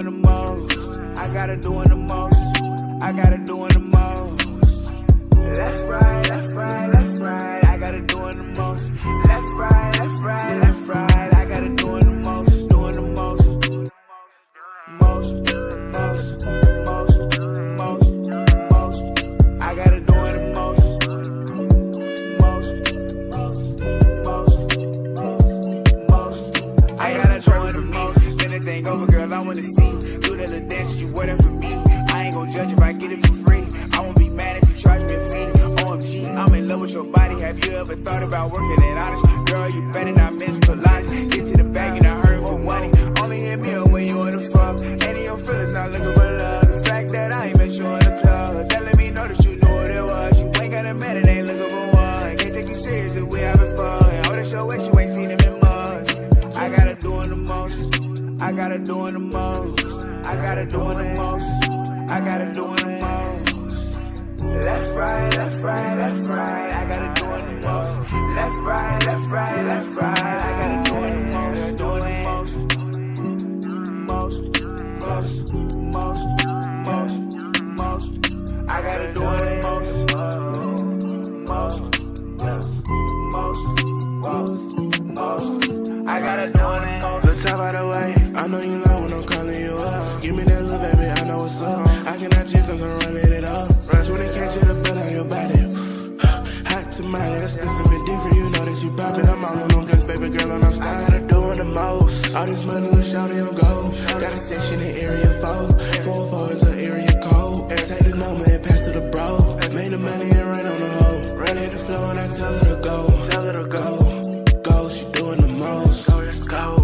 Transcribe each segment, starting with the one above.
doing the most. I gotta doing the most. I gotta doing the most. Left, right, left, right, left, right. I gotta doing the most. Left, right, left, right, left, right. I gotta doing the most, doing the most. Most, most, most, most, most. I gotta doing the most. Most, most, most. I gotta doing the most. Bend the thing over, girl, I wanna see. Do the little dance, you wear that for me. I ain't gon' judge if I get it for free. I won't be mad if you charge me a fee. OMG, I'm in love with your body. Have you ever thought about working it honest? Girl, you better not miss Pilates. Get to the bag and I heard for money. Only hit me up when you in the fuck. Any of your feelings not looking for love. The fact that I ain't met you in the club, that let me know that you knew what it was. You ain't got a man and ain't looking for one. Can't take you serious if we having fun. Oh, that's your way, you ain't seen him in months. I gotta doing the most. I gotta doing the most. I gotta doing the most. I gotta doing the most. Left, right, left, right, left, right. I gotta doing the most. Left, right, left, right, left, right. I gotta doing the most, doing the most. Most, most, most, most, most. I gotta doing the most. Most, most, most, most. I gotta doing the most. Look top out the way. I know you know when I'm calling you up. Give me that little baby, I know what's up. I cannot just cause I'm running it up. Rush when they catch you, the blood on your body. Hot tamale, that's specific different. You know that you poppin'. I'm all on them guns, baby girl, and I'm starting. Doing the most. All this money, little shawty on go. Got a section in area 4. 4-4 is an area code. Take the number and pass to the bro. Made the money and ran on the hoe. Run hit the flow and I tell her to go. Tell her to go. Go, she doing the most. Go, let's go.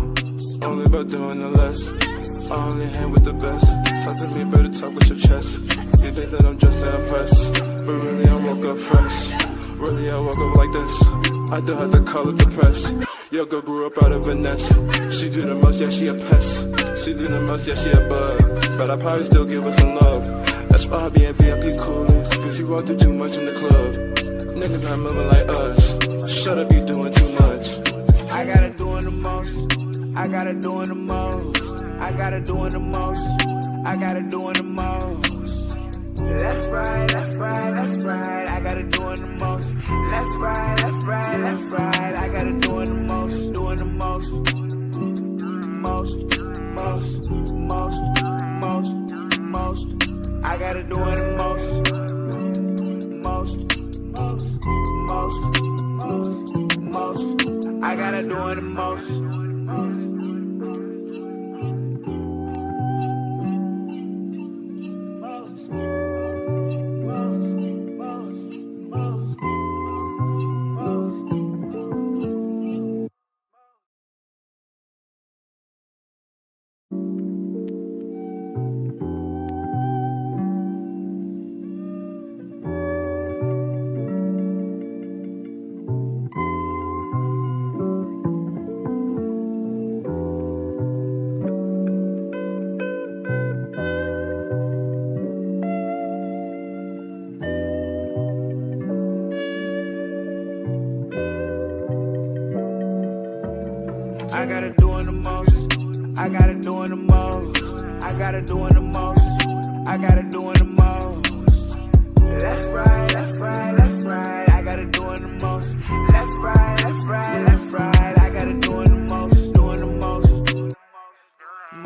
Only about doing the less. I only hang with the best. Talk to me, better talk with your chest. You think that I'm just an impress, but really I woke up fresh. Really I woke up like this. I do have to call it the press. Your girl grew up out of a nest. She do the most, yeah, she a pest. She do the most, yeah, she a bug. But I probably still give her some love. That's why I be in VIP coolin', cause you all do too much in the club. Niggas not moving like us. Shut up, you doing too much. I gotta doing the most. I gotta doing the most. I gotta doing the most. I gotta doing the most. Left, right, left, right, left, right. I gotta doing the most. Left, right, left, right, left, right. I gotta doing the most, doing the most. Most, most, most, most, most. I gotta doing the most. Most, most, most, most. I gotta doing the most. I gotta doing the most. I gotta doing the most. I gotta doing the most. I gotta doing the most. Left, right, left, right, left, right. I gotta doing the most. Left, right, left, right, left, right. I gotta doing the most, doing the most.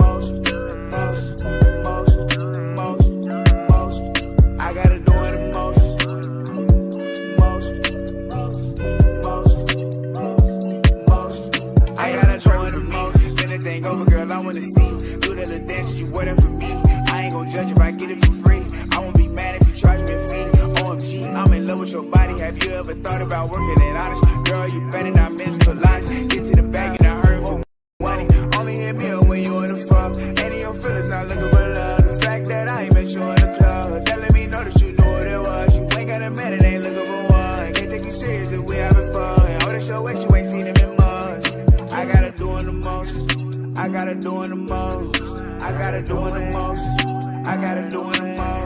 Most, most, most, most, most. I gotta doing the most. Most, most, most, most. I gotta doing the most. Bend the thing over, girl, I wanna see. Do the little dance, you wear that for me. I ain't gon' judge if I get it for free. I won't be mad if you charge me a fee. OMG, I'm in love with your body. Have you ever thought about working it honest? Girl, you better not miss Pilates. Get to the bag and I heard for money. Only hit me up when you in the fuck. Any of your feelings not looking for love. The fact that I ain't met you in the club, that let me know that you knew what it was. You ain't got a man and ain't looking for one. Can't take you serious if we having fun. Oh, that's your way, you ain't seen him in months. I gotta doing the most. I gotta doing the most. I gotta doing the most. I gotta doing the most.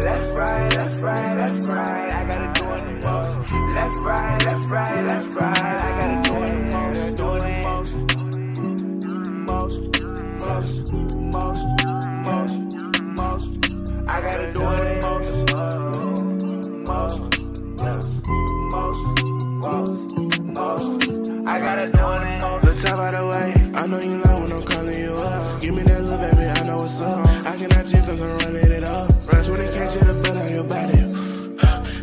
Left, right, left, right, left, right. I gotta doing the most. Left, right, left, right, left, right. I gotta doing the most, doing the most. Most, most, most. chickens, I'm running it up. Run 20K to the blood on your body.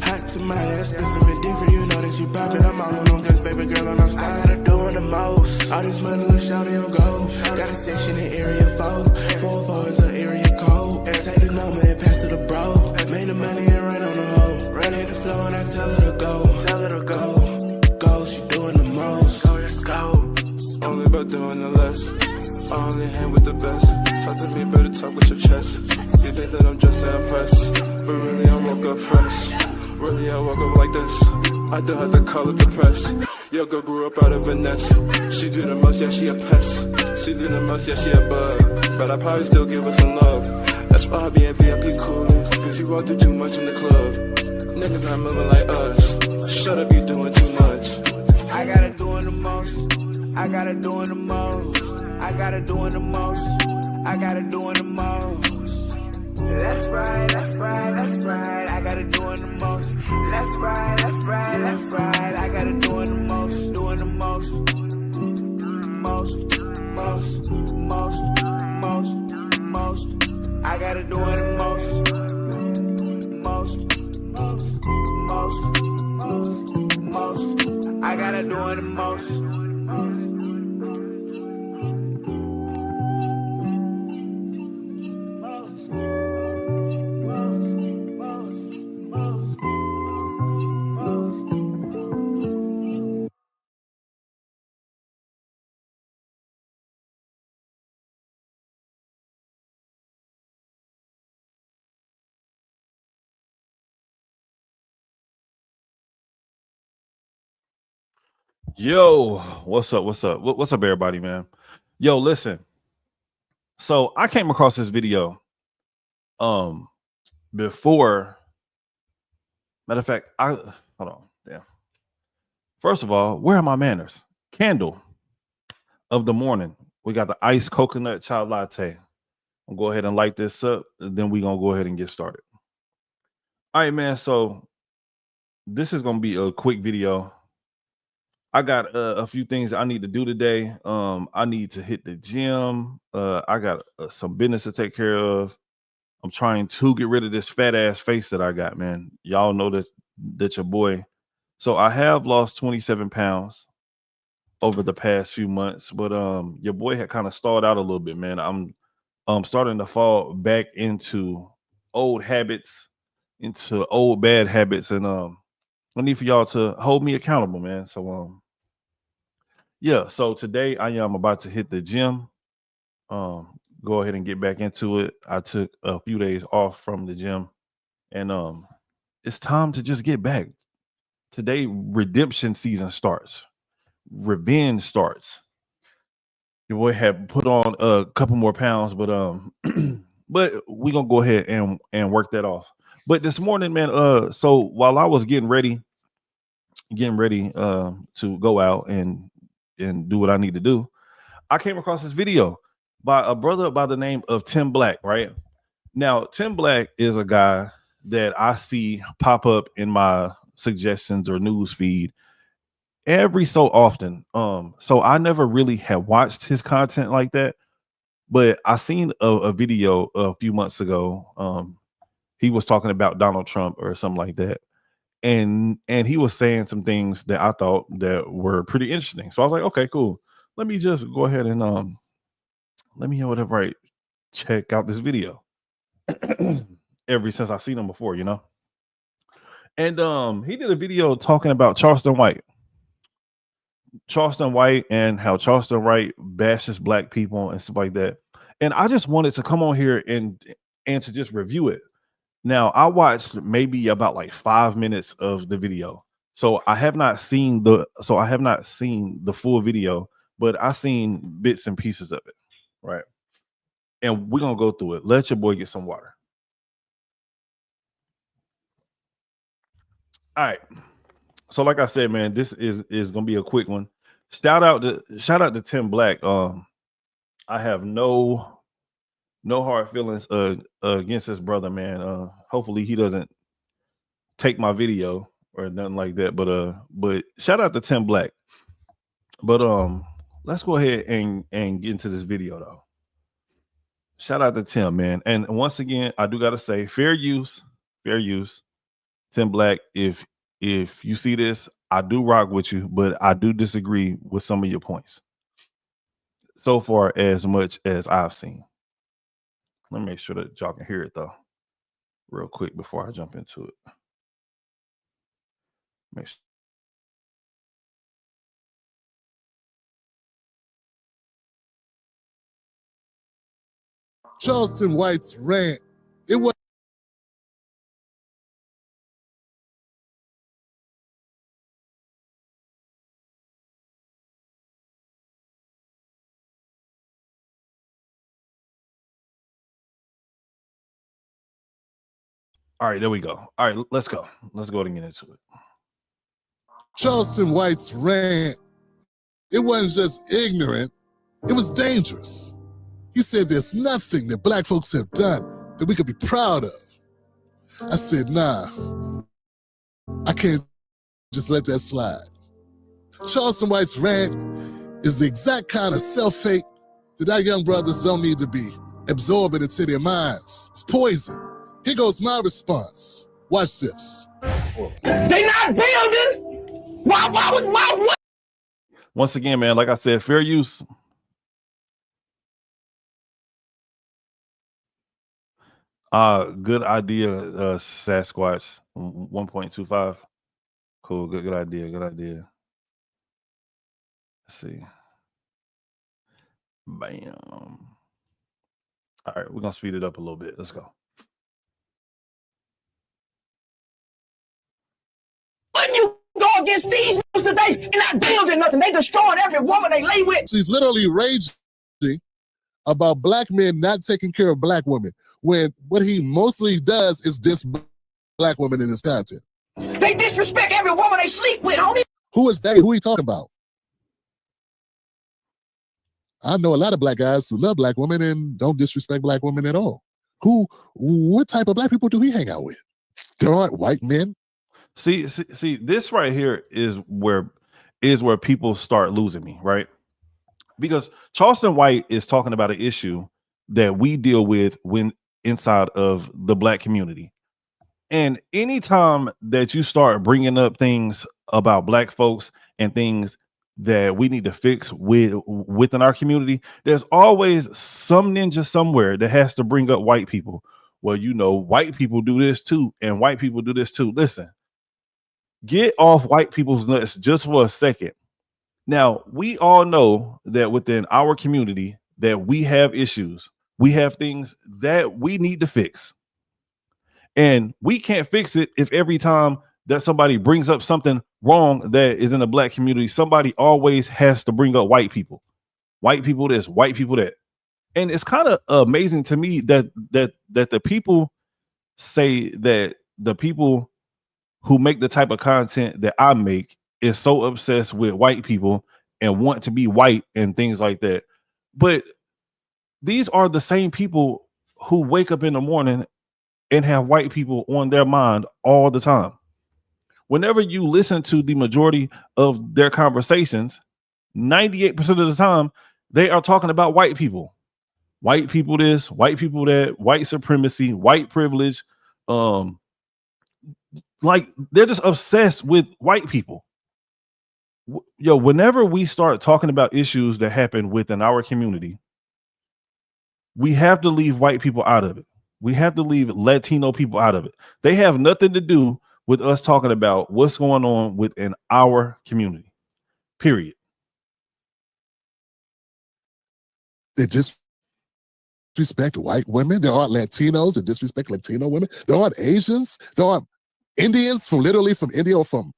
Hot tamale, that's specific different. You know that you poppin'. I'm all on them guns, baby girl, and I'm starting doing the most. All this money, look, shawty on go. Got a section in area 4. 4 is an area code. Take the number and pass to the bro. Made the money and run on the hoe. Run hit the flow and I tell her to go. Tell her to go. Go, she doing the most. Go, let's go. Only about doing the less. I only hang with the best. Talk to me, better talk with your chest. You think that I'm just to impress, but really I woke up fresh. Really I woke up like this. I don't have to call it depressed. Yo, girl grew up out of a nest. She do the most, yeah, she a pest. She do the most, yeah, she a bug. But I probably still give her some love. That's why I be in VIP coolin', cause you all do too much in the club. Niggas not moving like us. Shut up, you doing too much. I gotta doing the most. I gotta doing the most. I gotta doing the most. I gotta doing the most. Left, right, left, right, left, right. I gotta doing the most. Left, right, left, right, left, right. I gotta doing the most. Doing the most. Most, most, most, most, most. I gotta doing the most. Most, most, most, most. I gotta doing the most. Yo, what's up? What's up? What's up, everybody, man? Yo, listen. So I came across this video before. Matter of fact, hold on. Yeah. First of all, where are my manners? Candle of the morning. We got the iced coconut chai latte. I'll go ahead and light this up, and then we're gonna go ahead and get started. All right, man. So this is gonna be a quick video. I got a few things I need to do today. I need to hit the gym. I got some business to take care of. I'm trying to get rid of this fat ass face that I got, man. Y'all know that your boy. So I have lost 27 pounds over the past few months, but your boy had kind of stalled out a little bit, man. I'm starting to fall back into old habits, into old bad habits, and I need for y'all to hold me accountable, man. So yeah, so today I am about to hit the gym. Go ahead and get back into it. I took a few days off from the gym, and it's time to just get back. Today, redemption season starts. Revenge starts. Your boy had put on a couple more pounds, but but we gonna go ahead and work that off. But this morning, man, so while I was getting ready to go out and do what I need to do, I came across this video by a brother by the name of Tim Black, right? Now, Tim Black is a guy that I see pop up in my suggestions or news feed every so often. So I never really had watched his content like that, but I seen a video a few months ago. He was talking about Donald Trump or something like that. And he was saying some things that I thought that were pretty interesting. So I was like, okay, cool. Let me just go ahead and let me whatever I check out this video. Ever since I've seen him before, you know. And he did a video talking about Charleston White and how Charleston White bashes black people and stuff like that. And I just wanted to come on here and to just review it. Now, I watched maybe about like 5 minutes of the video. So I have not seen the full video, but I seen bits and pieces of it, right? And we're gonna go through it. Let your boy get some water. All right. So like I said, man, this is gonna be a quick one. Shout out to Tim Black. I have no hard feelings against his brother, man. Hopefully he doesn't take my video or nothing like that. But shout out to Tim Black. But let's go ahead and get into this video though. Shout out to Tim, man. And once again, I do gotta say, fair use, fair use. Tim Black, if you see this, I do rock with you, but I do disagree with some of your points. So far, as much as I've seen. Let me make sure that y'all can hear it though, real quick before I jump into it. Make sure. Charleston White's rant, it was All right, there we go. All right, let's go. Let's go ahead and get into it. Charleston White's rant. It wasn't just ignorant, it was dangerous. He said there's nothing that black folks have done that we could be proud of. I said, nah, I can't just let that slide. Charleston White's rant is the exact kind of self-hate that our young brothers don't need to be absorbing into their minds. It's poison. Here goes my response. Watch this. They not building. Why? Once again, man, like I said, fair use. Good idea, Sasquatch 1.25. Cool, good idea, good idea. Let's see. Bam. All right, we're gonna speed it up a little bit. Let's go. When you go against these niggas today, they're not building nothing. They destroying every woman they lay with. She's literally raging about black men not taking care of black women, when what he mostly does is diss black women in his content. They disrespect every woman they sleep with, homie. Who is they? Who are you talking about? I know a lot of black guys who love black women and don't disrespect black women at all. What type of black people do he hang out with? There aren't white men. See, this right here is where people start losing me, right? Because Charleston White is talking about an issue that we deal with when inside of the black community. And anytime that you start bringing up things about black folks and things that we need to fix within our community, there's always some ninja somewhere that has to bring up white people. Well, you know, white people do this too, and white people do this too. Listen, get off white people's nuts just for a second. Now, we all know that within our community that we have issues. We have things that we need to fix. And we can't fix it if every time that somebody brings up something wrong that is in the black community, somebody always has to bring up white people. White people this, white people that. And it's kind of amazing to me that the people say that the people who make the type of content that I make is so obsessed with white people and want to be white and things like that. But these are the same people who wake up in the morning and have white people on their mind all the time. Whenever you listen to the majority of their conversations, 98% of the time, they are talking about white people. White people this, white people that, white supremacy, white privilege. Like they're just obsessed with white people. Yo, whenever we start talking about issues that happen within our community, we have to leave white people out of it. We have to leave Latino people out of it. They have nothing to do with us talking about what's going on within our community, period. They disrespect white women. There aren't Latinos that disrespect Latino women. There aren't Asians. There aren't Indians from India or from,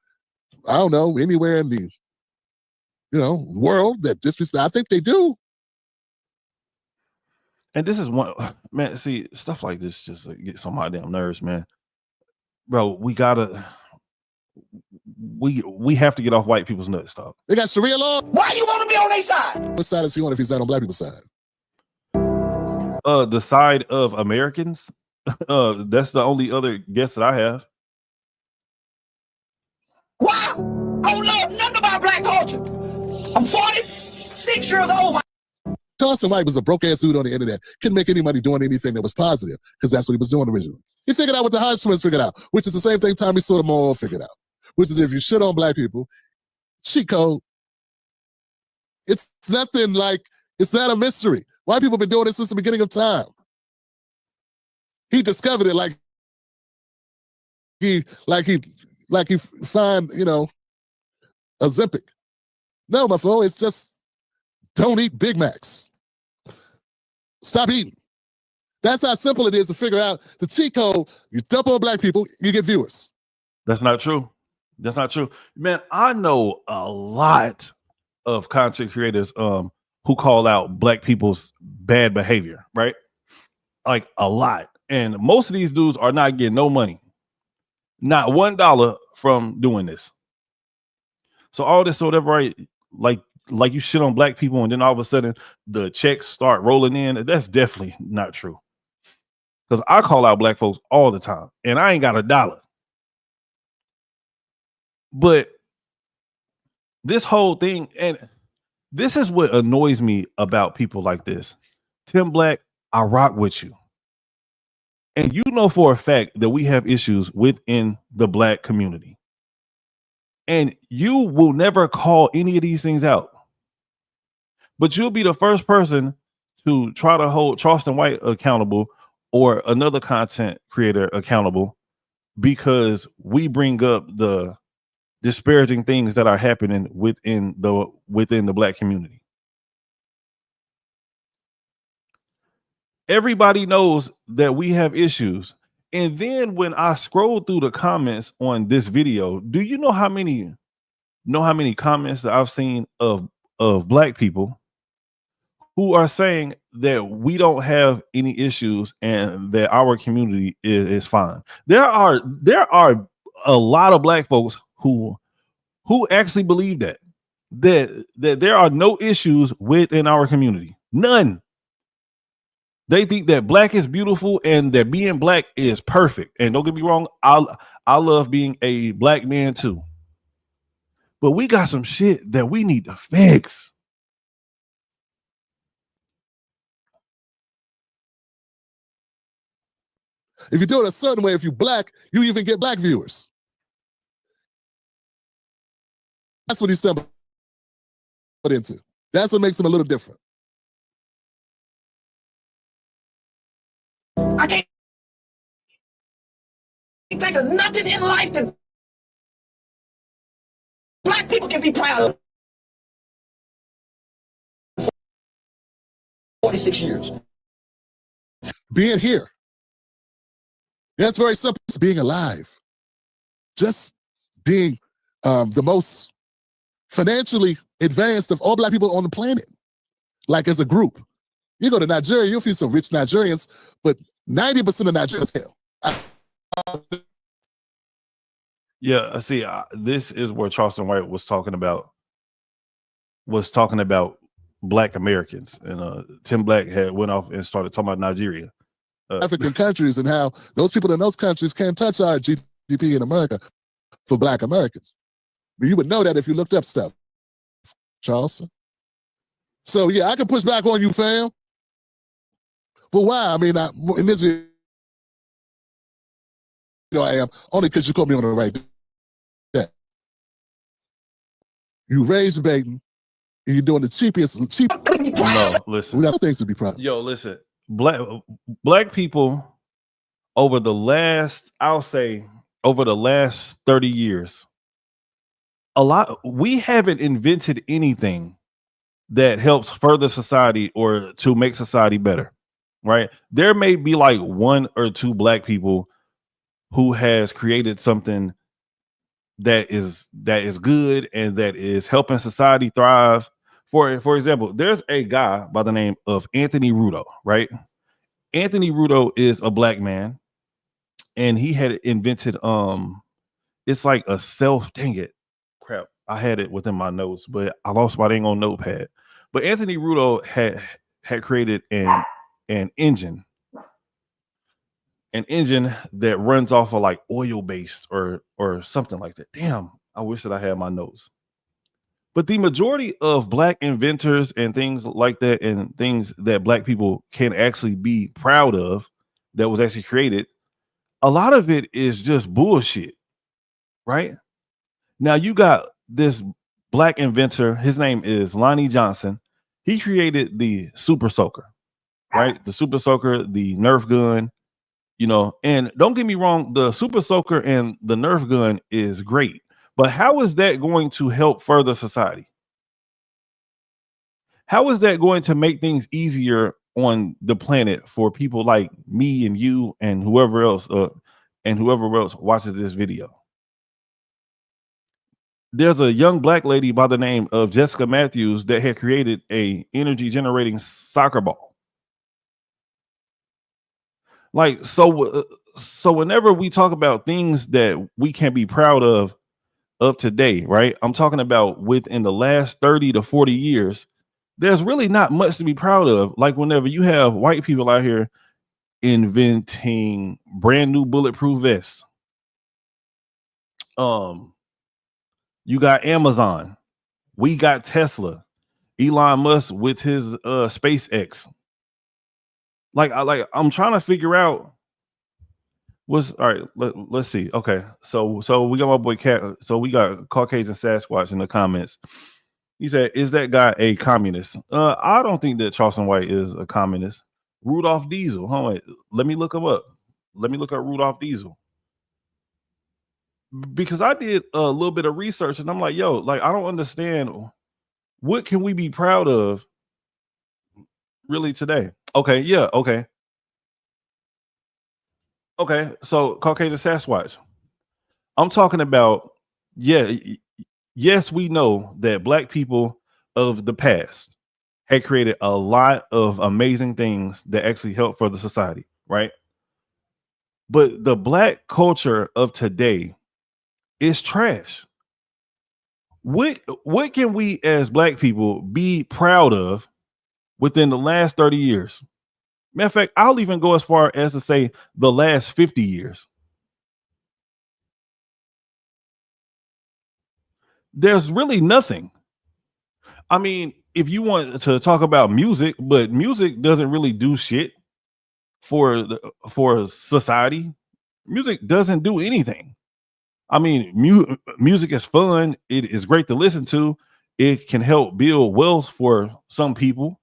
I don't know, anywhere in the, world that disrespect. I think they do. And this is one, man, see, stuff like this just gets on my damn nerves, man. Bro, we have to get off white people's nuts, dog. They got Sharia law. Why you want to be on their side? What side is he on if he's not on black people's side? The side of Americans. That's the only other guess that I have. Why? I don't love nothing about black culture. I'm 46 years old. Charleston White was a broke-ass dude on the internet. Couldn't make any money doing anything that was positive because that's what he was doing originally. He figured out what the Hodgsons figured out, which is the same thing Tommy Sotomayor figured out, which is if you shit on black people, cheat code. It's nothing like, it's not a mystery. White people have been doing this since the beginning of time. He discovered it like he find, a Ozempic. No, my flow, it's just don't eat Big Macs. Stop eating. That's how simple it is to figure out the cheat code. You dump on black people, you get viewers. That's not true. That's not true. Man, I know a lot of content creators who call out black people's bad behavior, right? Like a lot. And most of these dudes are not getting no money. Not $1 from doing this. So all this sort of right, like you shit on black people and then all of a sudden the checks start rolling in. That's definitely not true. Because I call out black folks all the time and I ain't got $1. But this whole thing, and this is what annoys me about people like this. Tim Black, I rock with you. And you know for a fact that we have issues within the black community. And you will never call any of these things out. But you'll be the first person to try to hold Charleston White accountable or another content creator accountable because we bring up the disparaging things that are happening within the black community. Everybody knows that we have issues. And then when I scroll through the comments on this video, do you know how many comments that I've seen of black people who are saying that we don't have any issues and that our community is fine? There are a lot of black folks who actually believe that there are no issues within our community. None. They think that black is beautiful and that being black is perfect. And don't get me wrong, I love being a black man too. But we got some shit that we need to fix. If you do it a certain way, if you're black, you even get black viewers. That's what he's stumbled into. That's what makes him a little different. I can't think of nothing in life that black people can be proud of. 46 years. Being here. That's very simple. It's being alive. Just being the most financially advanced of all black people on the planet. Like as a group. You go to Nigeria, you'll feel some rich Nigerians, but 90% of Nigerians hell. Yeah, see, this is where Charleston White was talking about black Americans, and Tim Black had went off and started talking about Nigeria, African countries, and how those people in those countries can't touch our GDP in America for black Americans. You would know that if you looked up stuff, Charleston. So yeah, I can push back on you, fam. But why? I mean, in this video, I am only because you caught me on the right day. You raised baiting, and you're doing the cheapest. No, listen. We got things to be proud of. Yo, listen. Black people over the last 30 years, we haven't invented anything that helps further society or to make society better. Right? There may be like one or two black people who has created something that is good and that is helping society thrive. For example, there's a guy by the name of Anthony Rudo, right? Anthony Rudo is a black man, and he had invented it's like a crap. I had it within my notes, but I lost my dang on notepad. But Anthony Rudo had created an engine that runs off of like oil based or something like that. Damn, I wish that I had my notes. But the majority of black inventors and things like that, and things that black people can actually be proud of that was actually created, a lot of it is just bullshit, right? Now you got this black inventor, his name is Lonnie Johnson. He created the Super Soaker, right? The Super Soaker, the Nerf gun, and don't get me wrong, the Super Soaker and the Nerf gun is great. But how is that going to help further society? How is that going to make things easier on the planet for people like me and you and whoever else watches this video? There's a young black lady by the name of Jessica Matthews that had created a energy generating soccer ball. Like, so whenever we talk about things that we can be proud of today, right? I'm talking about within the last 30 to 40 years, there's really not much to be proud of. Like whenever you have white people out here inventing brand new bulletproof vests. You got Amazon, we got Tesla, Elon Musk with his SpaceX. I'm trying to figure out what's all right. Let's see. Okay, so we got my boy Cat. So we got Caucasian Sasquatch in the comments. He said, "Is that guy a communist?" I don't think that Charleston White is a communist. Rudolph Diesel. Hold on, wait. Let me look him up. Let me look up Rudolph Diesel. Because I did a little bit of research and I'm like, yo, like, I don't understand. What can we be proud of really today? Okay, yeah, okay. Okay, so Caucasian Sasquatch. I'm talking about, yes, we know that black people of the past had created a lot of amazing things that actually help for the society, right? But the black culture of today is trash. What can we as black people be proud of within the last 30 years? Matter of fact, I'll even go as far as to say the last 50 years. There's really nothing. I mean, if you want to talk about music, but music doesn't really do shit for society. Music doesn't do anything. I mean, music is fun. It is great to listen to. It can help build wealth for some people.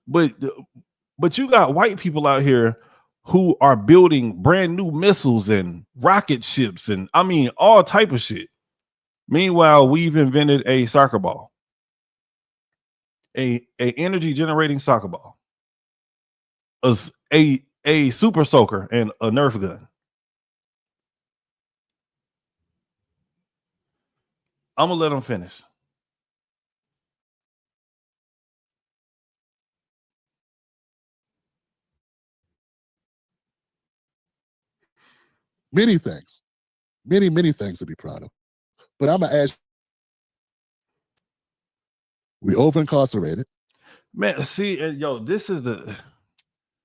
But you got white people out here who are building brand new missiles and rocket ships and I mean all type of shit. Meanwhile, we've invented a soccer ball, a energy generating soccer ball, a super soaker, and a Nerf gun. I'm gonna let them finish. Many things, many things to be proud of. But I'm gonna ask, we over incarcerated. Man, see, yo,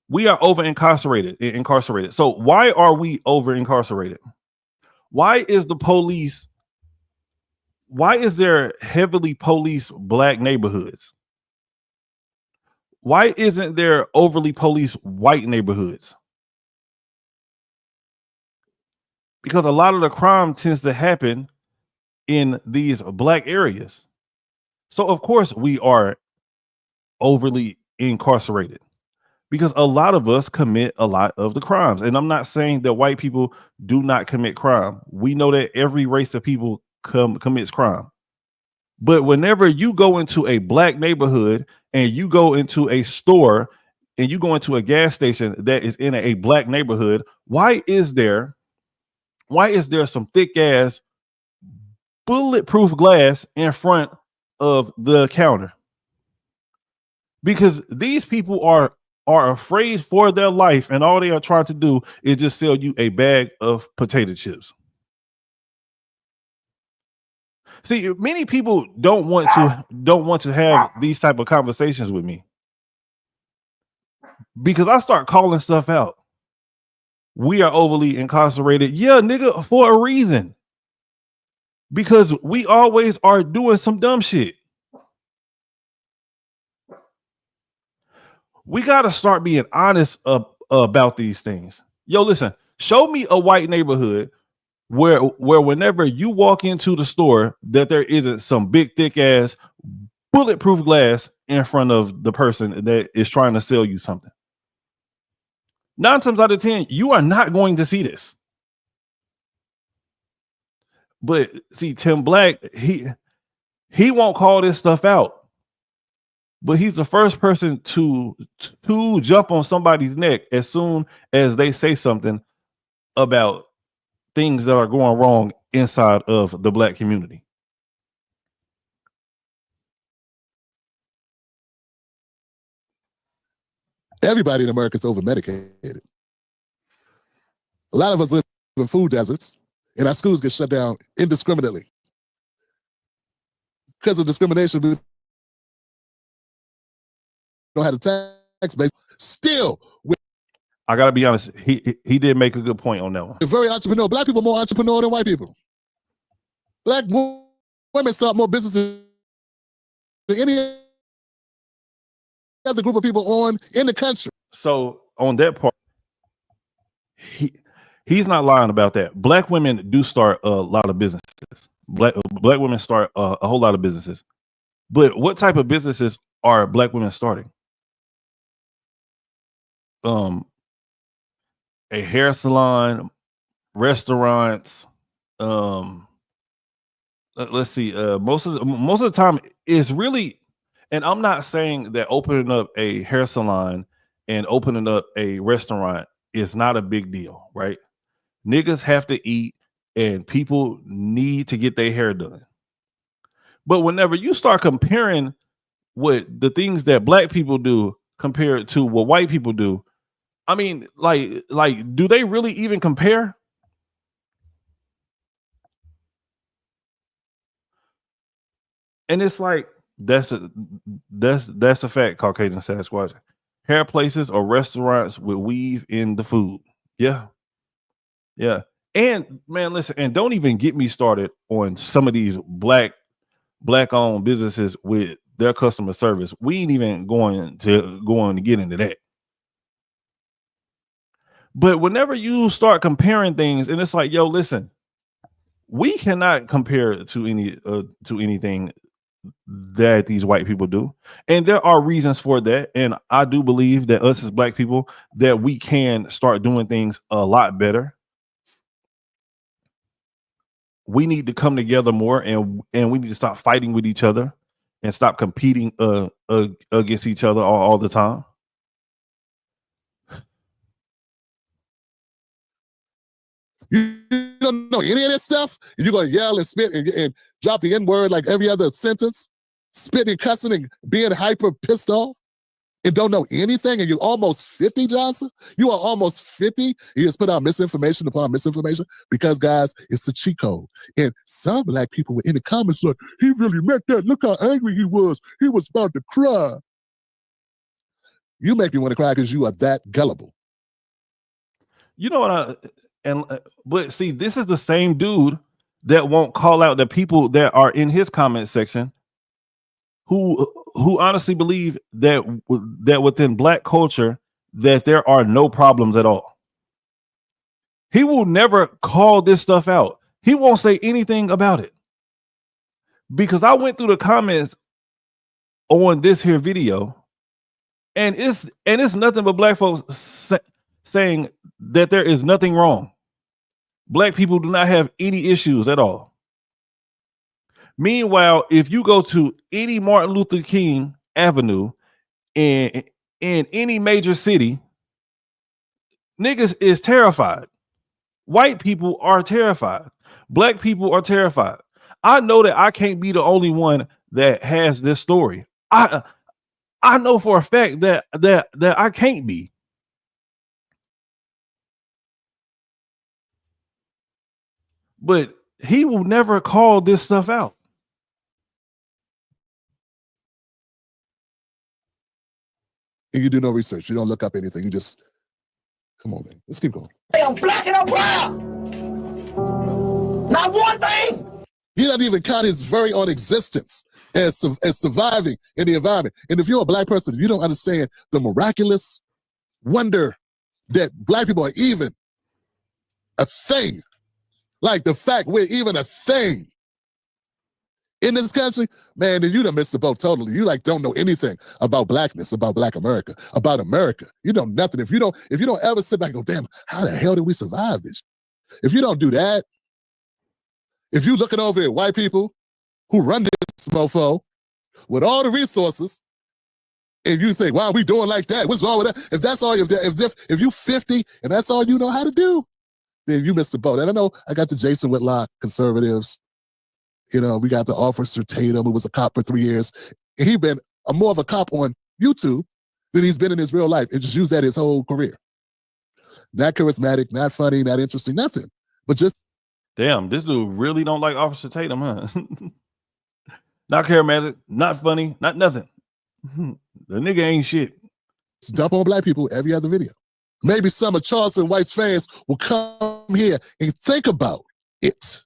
we are over incarcerated. So why are we over incarcerated? Why is the police? Why is there heavily police black neighborhoods? Why isn't there overly police white neighborhoods? Because a lot of the crime tends to happen in these black areas. So of course we are overly incarcerated because a lot of us commit a lot of the crimes. And I'm not saying that white people do not commit crime. We know that every race of people commits crime. But whenever you go into a black neighborhood and you go into a store and you go into a gas station that is in a black neighborhood, why is there some thick ass bulletproof glass in front of the counter? Because these people are afraid for their life and all they are trying to do is just sell you a bag of potato chips. See, many people don't want to have these type of conversations with me because I start calling stuff out. We are overly incarcerated. Yeah, nigga, for a reason. because we always are doing some dumb shit. We got to start being honest about these things. Yo, listen, show me a white neighborhood where whenever you walk into the store that there isn't some big thick ass bulletproof glass in front of the person that is trying to sell you something. 9 times out of 10, you are not going to see this. But see, Tim Black, he won't call this stuff out. But he's the first person to jump on somebody's neck as soon as they say something about things that are going wrong inside of the Black community. Everybody in America is over-medicated. A lot of us live in food deserts, and our schools get shut down indiscriminately because of discrimination. We don't have a tax base. Still, I gotta be honest, he did make a good point on that one. we're very entrepreneurial. Black people are more entrepreneurial than white people. Black women start more businesses than any other group of people in the country. So on that part, he's not lying about that. Black women do start a lot of businesses. Black women start a whole lot of businesses. But what type of businesses are Black women starting? A hair salon, restaurants. Let's see. Most of the time, it's really. And I'm not saying that opening up a hair salon and opening up a restaurant is not a big deal, right? Niggas have to eat and people need to get their hair done. But whenever you start comparing what the things that Black people do compared to what white people do, I mean, like, do they really even compare? And it's like, that's a fact, Caucasian Sasquatch. Hair places or restaurants with weave in the food. Yeah. Yeah. And man, listen, and don't even get me started on some of these black owned businesses with their customer service. We ain't even going to get into that. But whenever you start comparing things, and it's like, yo, listen, we cannot compare to anything that these white people do, and there are reasons for that. And I do believe that us as Black people, that we can start doing things a lot better. We need to come together more, and we need to stop fighting with each other and stop competing against each other all the time. You don't know any of this stuff, and you're going to yell and spit and drop the N-word like every other sentence, spitting, cussing, and being hyper pissed off, and don't know anything, and you're almost 50, Johnson? You are almost 50. You just put out misinformation upon misinformation because, guys, it's a cheat code. And some Black people were in the comments like, he really meant that. Look how angry he was. He was about to cry. You make me want to cry because you are that gullible. You know what? But see, this is the same dude that won't call out the people that are in his comment section who honestly believe that within Black culture that there are no problems at all. He will never call this stuff out. He won't say anything about it. Because I went through the comments on this here video, and it's nothing but Black folks saying that there is nothing wrong. Black people do not have any issues at all. Meanwhile, if you go to any Martin Luther King Avenue in any major city, niggas is terrified. White people are terrified. Black people are terrified. I know that I can't be the only one that has this story. I know for a fact that I can't be. But he will never call this stuff out. And you do no research. You don't look up anything. You just, come on, man. Let's keep going. I'm Black and I'm proud. Not one thing. He doesn't even count his very own existence as surviving in the environment. And if you're a black person, you don't understand the miraculous wonder that black people are even a thing. Like the fact we're even a thing in this country, man, then you done missed the boat totally. You like don't know anything about blackness, about Black America, about America. You know nothing. If you don't ever sit back and go, damn, how the hell did we survive this? If you don't do that, if you looking over at white people who run this mofo with all the resources, and you think, why are we doing like that? What's wrong with that? If that's all, if you 50 and that's all you know how to do, then you missed the boat. And I know I got the Jason Whitlock conservatives. You know, we got the Officer Tatum, who was a cop for 3 years. And he been more of a cop on YouTube than he's been in his real life, and just used that his whole career. Not charismatic, not funny, not interesting, nothing. But just damn, this dude really don't like Officer Tatum, huh? Not charismatic, not funny, not nothing. The nigga ain't shit. dump on black people every other video. Maybe some of Charleston White's fans will come here and think about it.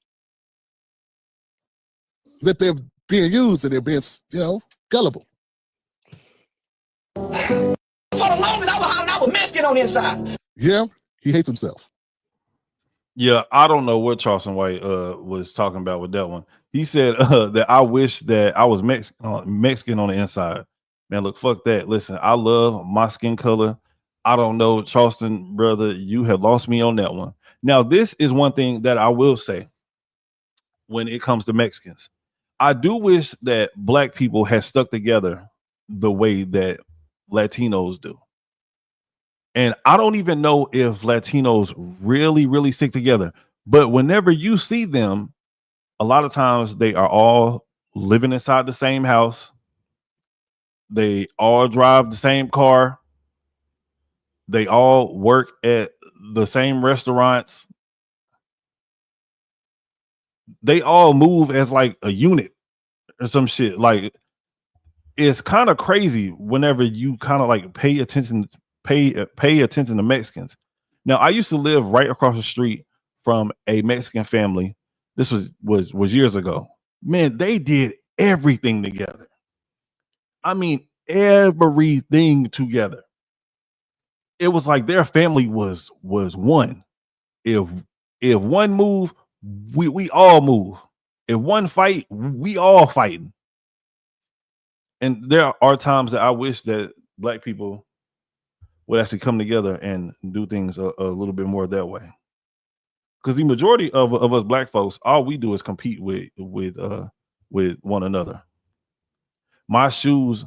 That they're being used and they're being, gullible. For the longest, I was Mexican on the inside. Yeah, he hates himself. Yeah, I don't know what Charleston White was talking about with that one. He said that I wish that I was Mexican on the inside. Man, look, fuck that. Listen, I love my skin color. I don't know, Charleston, brother, you have lost me on that one. Now, this is one thing that I will say when it comes to Mexicans. I do wish that black people had stuck together the way that Latinos do. And I don't even know if Latinos really, really stick together. But whenever you see them, a lot of times they are all living inside the same house. They all drive the same car. They all work at the same restaurants. They all move as like a unit or some shit. Like, it's kind of crazy whenever you kind of like pay attention to Mexicans. Now, I used to live right across the street from a Mexican family. This was years ago. Man, they did everything together. I mean, everything together. It was like their family was one. If one move, we all move. If one fight, we all fighting. And there are times that I wish that black people would actually come together and do things a little bit more that way. Because the majority of us black folks, all we do is compete with one another. My shoes,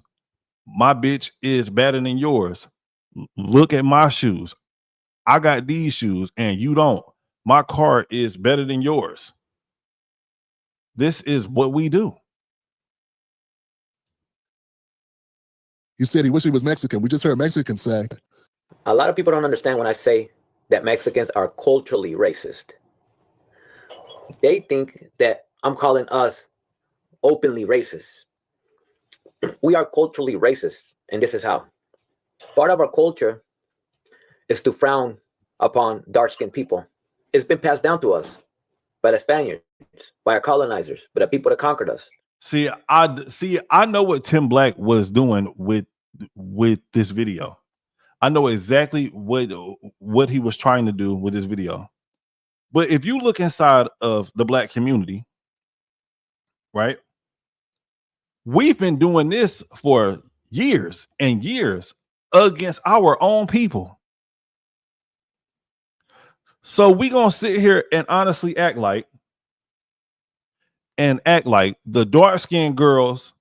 my bitch is better than yours. Look at my shoes. I got these shoes and you don't. My car is better than yours. This is what we do. He said he wished he was Mexican. We just heard Mexicans say. A lot of people don't understand when I say that Mexicans are culturally racist. They think that I'm calling us openly racist. We are culturally racist, and this is how. Part of our culture is to frown upon dark-skinned people. It's been passed down to us by the Spaniards, by our colonizers, by the people that conquered us. See, I know what Tim Black was doing with this video. I know exactly what he was trying to do with this video. But if you look inside of the black community, right? We've been doing this for years and years against our own people. So we're going to sit here and honestly act like the dark-skinned girls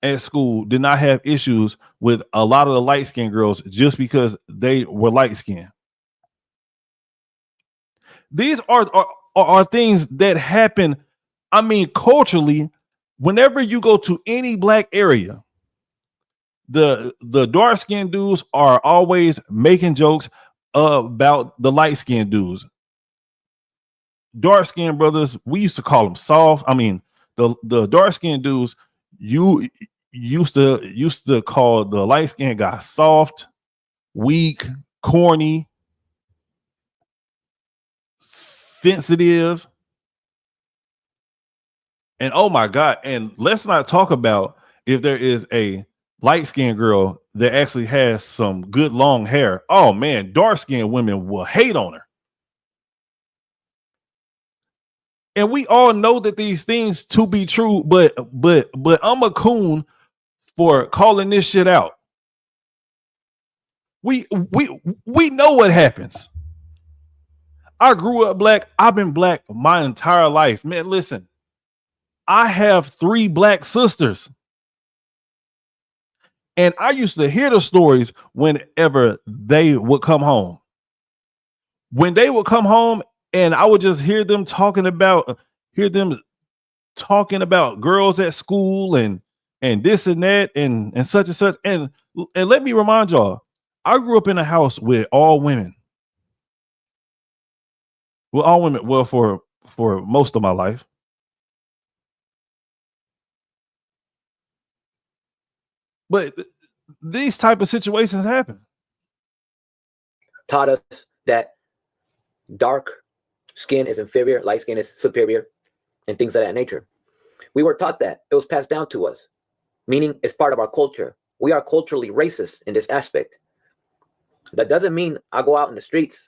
at school did not have issues with a lot of the light-skinned girls just because they were light-skinned. These are things that happen, I mean, culturally. Whenever you go to any black area, the dark-skinned dudes are always making jokes about the light-skinned dudes. Dark-skinned brothers, we used to call them soft. I mean, the dark-skinned dudes, you used to call the light-skinned guy soft, weak, corny, sensitive. And oh my God, and let's not talk about if there is a light-skinned girl that actually has some good long hair. Oh man, dark-skinned women will hate on her. And we all know that these things to be true, but I'm a coon for calling this shit out. We know what happens. I grew up black. I've been black my entire life. Man, listen. I have 3 black sisters. And I used to hear the stories whenever they would come home. When they would come home and I would just hear them talking about girls at school and this and that and such and such. And let me remind y'all, I grew up in a house with all women. Well, all women, well, for most of my life. But these type of situations happen. Taught us that dark skin is inferior, light skin is superior, and things of that nature. We were taught that. It was passed down to us, meaning it's part of our culture. We are culturally racist in this aspect. That doesn't mean I go out in the streets.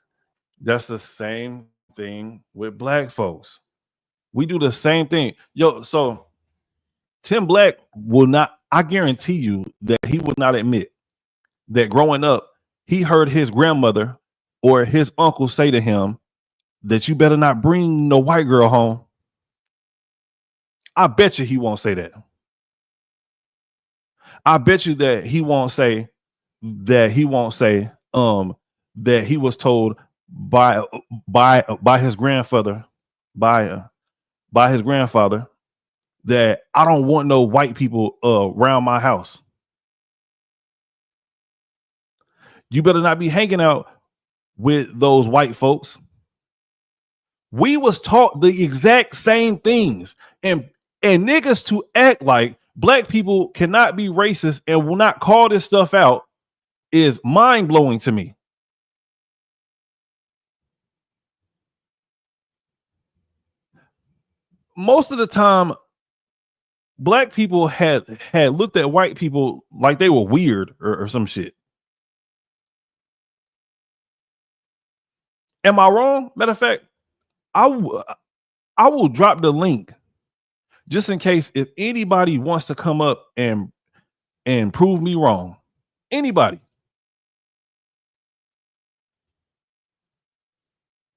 That's the same thing with black folks. We do the same thing. Yo, so Tim Black will not, I guarantee you that he would not admit that growing up, he heard his grandmother or his uncle say to him that you better not bring no white girl home. I bet you he won't say that. I bet you that he won't say that he was told by his grandfather that I don't want no white people around my house. You better not be hanging out with those white folks. We was taught the exact same things, and niggas to act like black people cannot be racist and will not call this stuff out is mind-blowing to me. Most of the time, black people had looked at white people like they were weird or some shit. Am I wrong? Matter of fact, I will drop the link just in case if anybody wants to come up and prove me wrong. Anybody.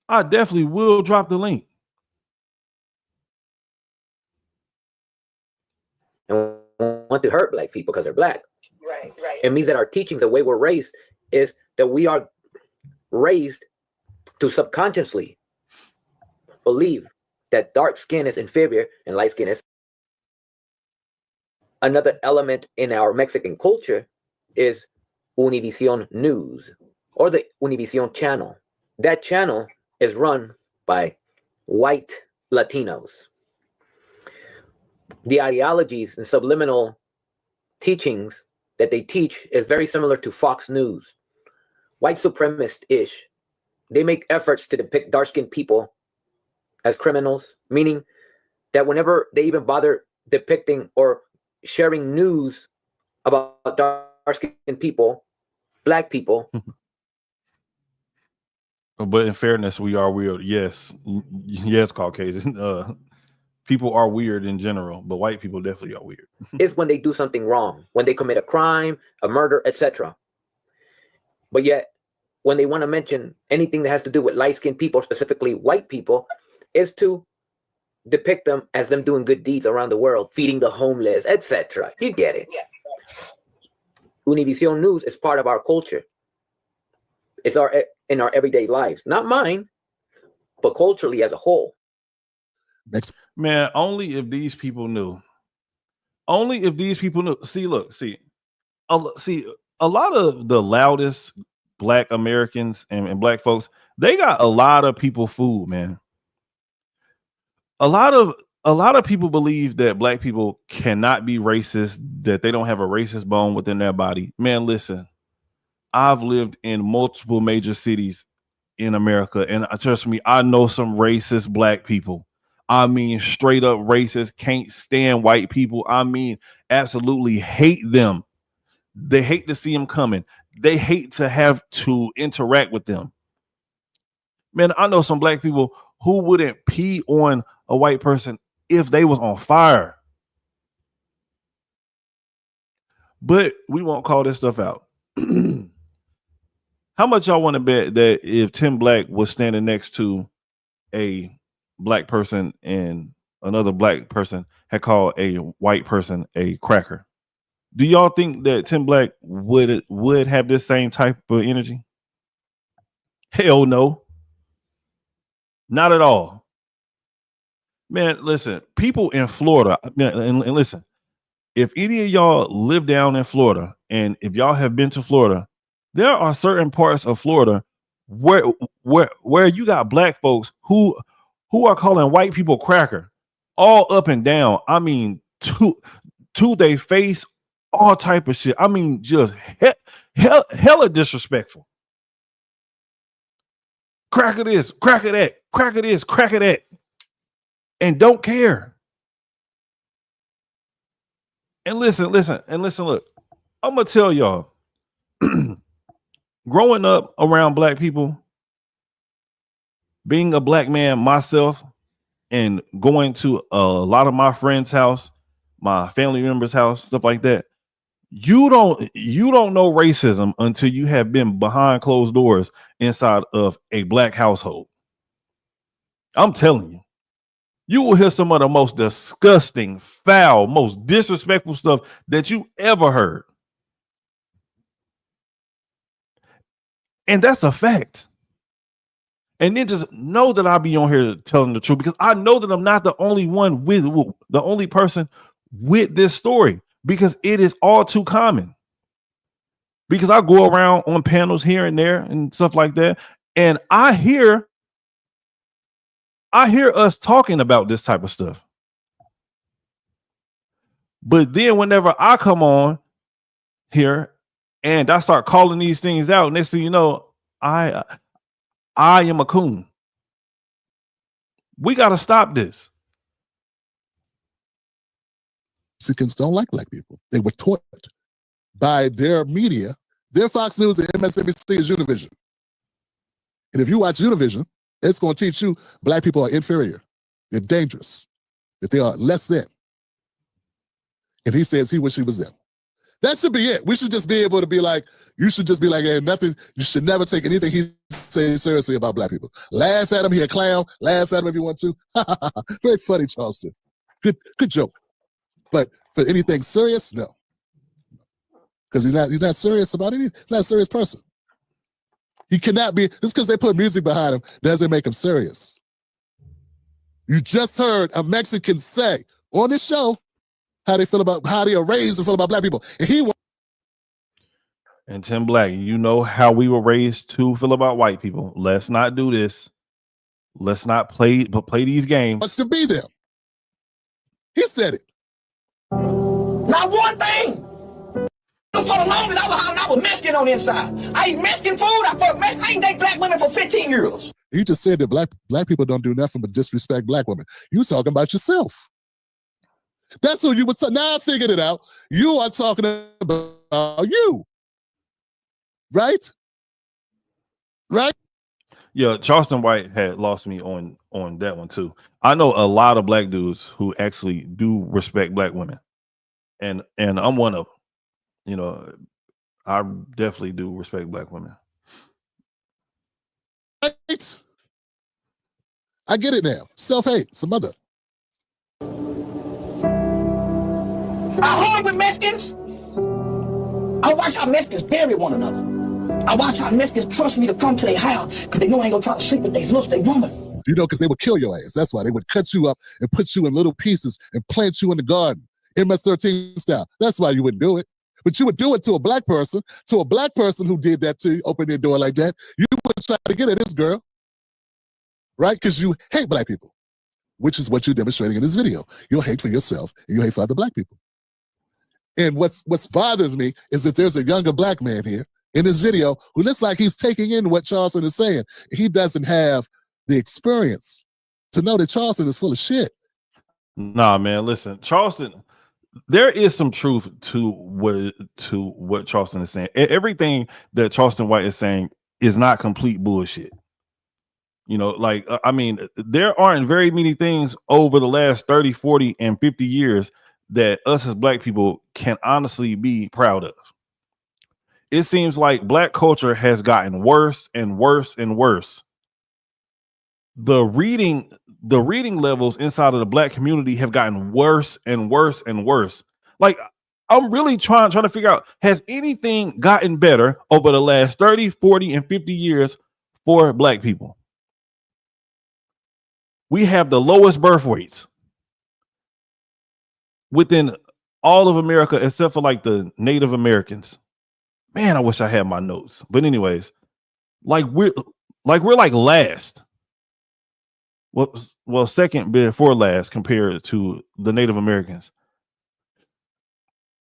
I definitely will drop the link. And want to hurt black people because they're black. Right. It means that our teachings, the way we're raised, is that we are raised to subconsciously believe that dark skin is inferior and light skin is. Another element in our Mexican culture is Univision News or the Univision channel. That channel is run by white Latinos. The ideologies and subliminal teachings that they teach is very similar to Fox News. White supremacist-ish. They make efforts to depict dark-skinned people as criminals, meaning that whenever they even bother depicting or sharing news about dark-skinned people, black people. But in fairness, we are weird. Yes, Caucasian. People are weird in general, but white people definitely are weird. Is when they do something wrong, when they commit a crime, a murder, etc. But yet, when they want to mention anything that has to do with light-skinned people, specifically white people, is to depict them as them doing good deeds around the world, feeding the homeless, etc. You get it. Yeah. Univision News is part of our culture. It's in our everyday lives. Not mine, but culturally as a whole. Man, only if these people knew. Only if these people knew. See, a lot of the loudest black Americans and black folks, they got a lot of people fooled, man. A lot of people believe that black people cannot be racist, that they don't have a racist bone within their body. Man, listen, I've lived in multiple major cities in America, and trust me, I know some racist black people. I mean, straight up racist, can't stand white people. I mean, absolutely hate them. They hate to see them coming. They hate to have to interact with them. Man, I know some black people who wouldn't pee on a white person if they was on fire. But we won't call this stuff out. How much y'all want to bet that if Tim Black was standing next to a black person and another black person had called a white person a cracker, do y'all think that Tim Black would have this same type of energy? Hell no. Not at all. Man, listen, people in Florida, and listen, if any of y'all live down in Florida, and if y'all have been to Florida, there are certain parts of Florida where you got black folks who are calling white people cracker all up and down. I mean, to their face, all type of shit. I mean, just hella disrespectful. Cracker this, cracker that, cracker this, cracker that, and don't care. And listen, look, I'm gonna tell y'all, growing up around black people, being a black man myself, and going to a lot of my friends' house, my family members' house, stuff like that, you don't know racism until you have been behind closed doors inside of a black household. I'm telling you. You will hear some of the most disgusting, foul, most disrespectful stuff that you ever heard. And that's a fact. And then just know that I'll be on here telling the truth, because I know that I'm not the only one the only person with this story, because it is all too common. Because I go around on panels here and there and stuff like that, and I hear us talking about this type of stuff. But then whenever I come on here and I start calling these things out, next thing you know, I am a coon. We got to stop this. Mexicans don't like black people. They were taught by their media. Their Fox News and MSNBC is Univision. And if you watch Univision, it's going to teach you black people are inferior. They're dangerous. That they are less than. And he says he wishes he was them. That should be it. We should just be able to be like, you should just be like, hey, nothing, you should never take anything he says seriously about black people. Laugh at him, he a clown. Laugh at him if you want to. Very funny, Charleston. Good joke. But for anything serious, no. Because he's not serious about anything. He's not a serious person. He cannot be, just because they put music behind him doesn't make him serious. You just heard a Mexican say on this show how they are raised and feel about black people. And Tim Black, you know how we were raised to feel about white people. Let's not do this. Let's not play these games. Wants to be there. He said it. Not one thing. For the longest, I was Mexican on the inside. I eat Mexican food. I ain't date black women for 15 years. You just said that black people don't do nothing but disrespect black women. You talking about yourself. That's who you would say. Now I figured it out. You are talking about you. Right? Right? Yeah, Charleston White had lost me on that one too. I know a lot of black dudes who actually do respect black women. And I'm one of them. You know, I definitely do respect black women. Right? I get it now. Self-hate, some other. I hung with Mexicans. I watch how Mexicans bury one another. I watch how Mexicans trust me to come to their house because they know I ain't gonna try to sleep with their woman. You know, because they would kill your ass. That's why they would cut you up and put you in little pieces and plant you in the garden, MS-13 style. That's why you wouldn't do it. But you would do it to a black person who did that to you, open their door like that. You would try to get at this girl, right? Because you hate black people, which is what you're demonstrating in this video. Your hate for yourself and your hate for other black people. And what bothers me is that there's a younger black man here in this video who looks like he's taking in what Charleston is saying. He doesn't have the experience to know that Charleston is full of shit. Nah, man, listen, Charleston, there is some truth to what Charleston is saying. Everything that Charleston White is saying is not complete bullshit. You know, like, I mean, there aren't very many things over the last 30, 40, and 50 years that us as black people can honestly be proud of. It seems like black culture has gotten worse and worse and worse. The reading levels inside of the black community have gotten worse and worse and worse. Like, I'm really trying to figure out, has anything gotten better over the last 30, 40, and 50 years for black people? We have the lowest birth rates within all of America, except for like the Native Americans. Man, I wish I had my notes. But anyways, we're like last. Well, second before last compared to the Native Americans.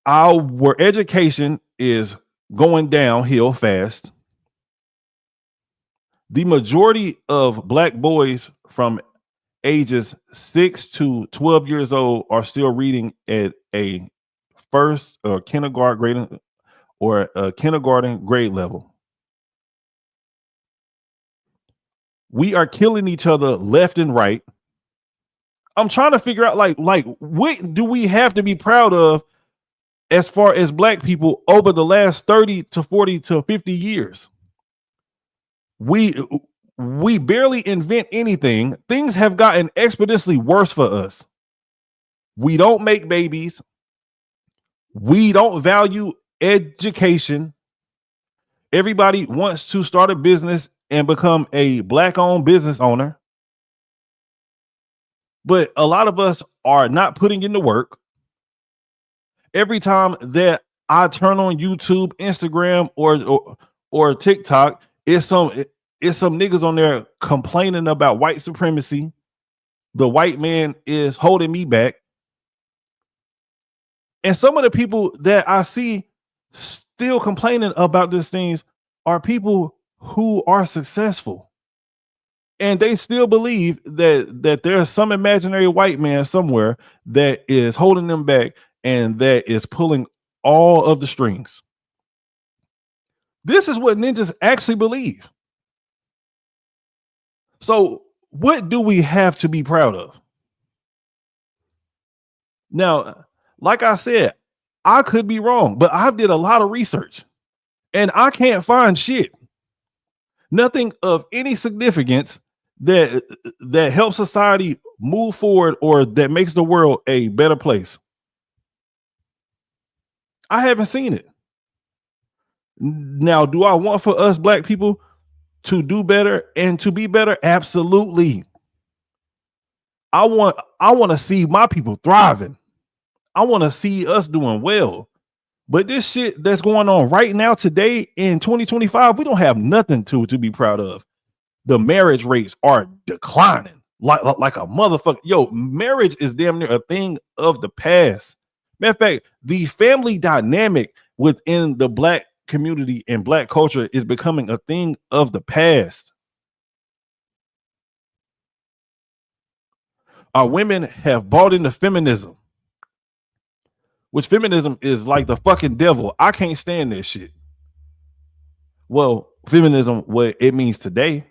Our education is going downhill fast. The majority of black boys from ages 6 to 12 years old are still reading at a first or kindergarten grade or a kindergarten grade level. We are killing each other left and right. I'm trying to figure out like what do we have to be proud of as far as black people over the last 30 to 40 to 50 years? We barely invent anything. Things have gotten exponentially worse for us. We don't make babies. We don't value education. Everybody wants to start a business and become a black-owned business owner. But a lot of us are not putting in the work. Every time that I turn on YouTube, Instagram, or TikTok, it's some niggas on there complaining about white supremacy. The white man is holding me back. And some of the people that I see still complaining about these things are people who are successful. And they still believe that there's some imaginary white man somewhere that is holding them back and that is pulling all of the strings. This is what ninjas actually believe. So what do we have to be proud of? Now, like I said, I could be wrong, but I did a lot of research and I can't find shit. Nothing of any significance that helps society move forward or that makes the world a better place. I haven't seen it. Now, do I want for us black people to do better and to be better? Absolutely. I want to see my people thriving. I want to see us doing well. But this shit that's going on right now today in 2025, we don't have nothing to be proud of. The marriage rates are declining like a motherfucker. Yo, marriage is damn near a thing of the past. Matter of fact, the family dynamic within the black community and black culture is becoming a thing of the past. Our women have bought into feminism, which feminism is like the fucking devil. I can't stand this shit. Well, feminism, what it means today.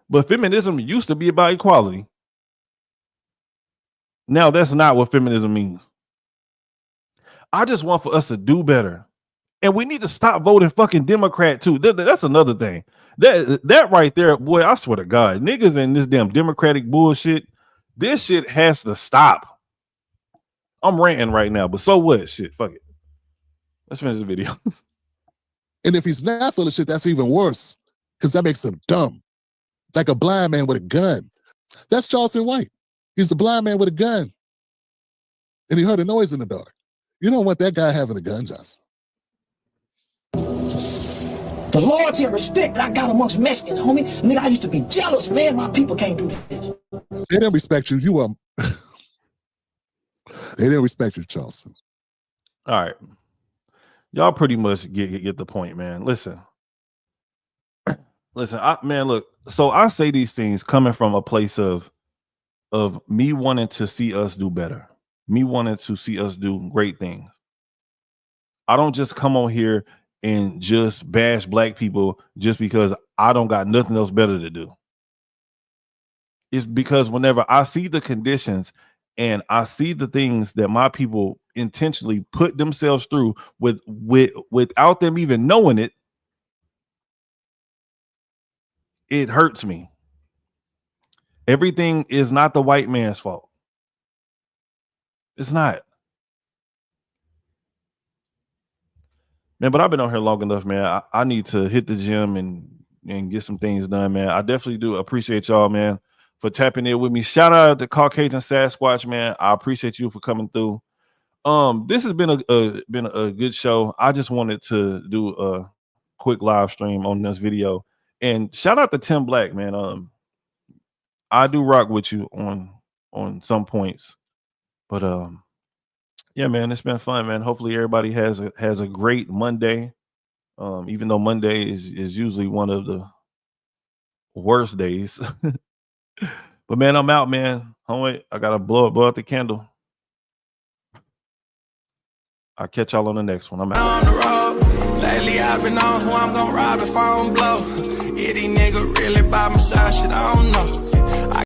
But feminism used to be about equality. Now that's not what feminism means. I just want for us to do better. And we need to stop voting fucking Democrat too. That's another thing. That right there, boy, I swear to God, niggas in this damn Democratic bullshit, this shit has to stop. I'm ranting right now, but so what? Shit, fuck it. Let's finish the video. And if he's not full of shit, that's even worse, because that makes him dumb. Like a blind man with a gun. That's Charleston White. He's a blind man with a gun. And he heard a noise in the dark. You don't want that guy having a gun, Johnson. The loyalty and respect that I got amongst Mexicans, homie. Nigga, I used to be jealous, man. My people can't do this. They didn't respect you. You they didn't respect you, Charleston. All right. Y'all pretty much get the point, man. Listen. Listen, look. So I say these things coming from a place of me wanting to see us do better, me wanting to see us do great things. I don't just come on here and just bash black people just because I don't got nothing else better to do. It's because whenever I see the conditions and I see the things that my people intentionally put themselves through without them even knowing it, it hurts me. Everything is not the white man's fault. It's not. Man, but I've been on here long enough, man. I need to hit the gym and get some things done, man. I definitely do appreciate y'all, man, for tapping in with me. Shout out to Caucasian Sasquatch, man. I appreciate you for coming through. This has been a good show. I just wanted to do a quick live stream on this video. And shout out to Tim Black, man. I do rock with you on some points. But yeah, man, it's been fun, man. Hopefully everybody has a great Monday. Even though Monday is usually one of the worst days. But man, I'm out, man. Oh wait, I gotta blow out the candle. I'll catch y'all on the next one. I'm out. On the road, lately I've been on who I'm gonna rob if I don't blow. Yeah, these niggas really by my side, shit, I don't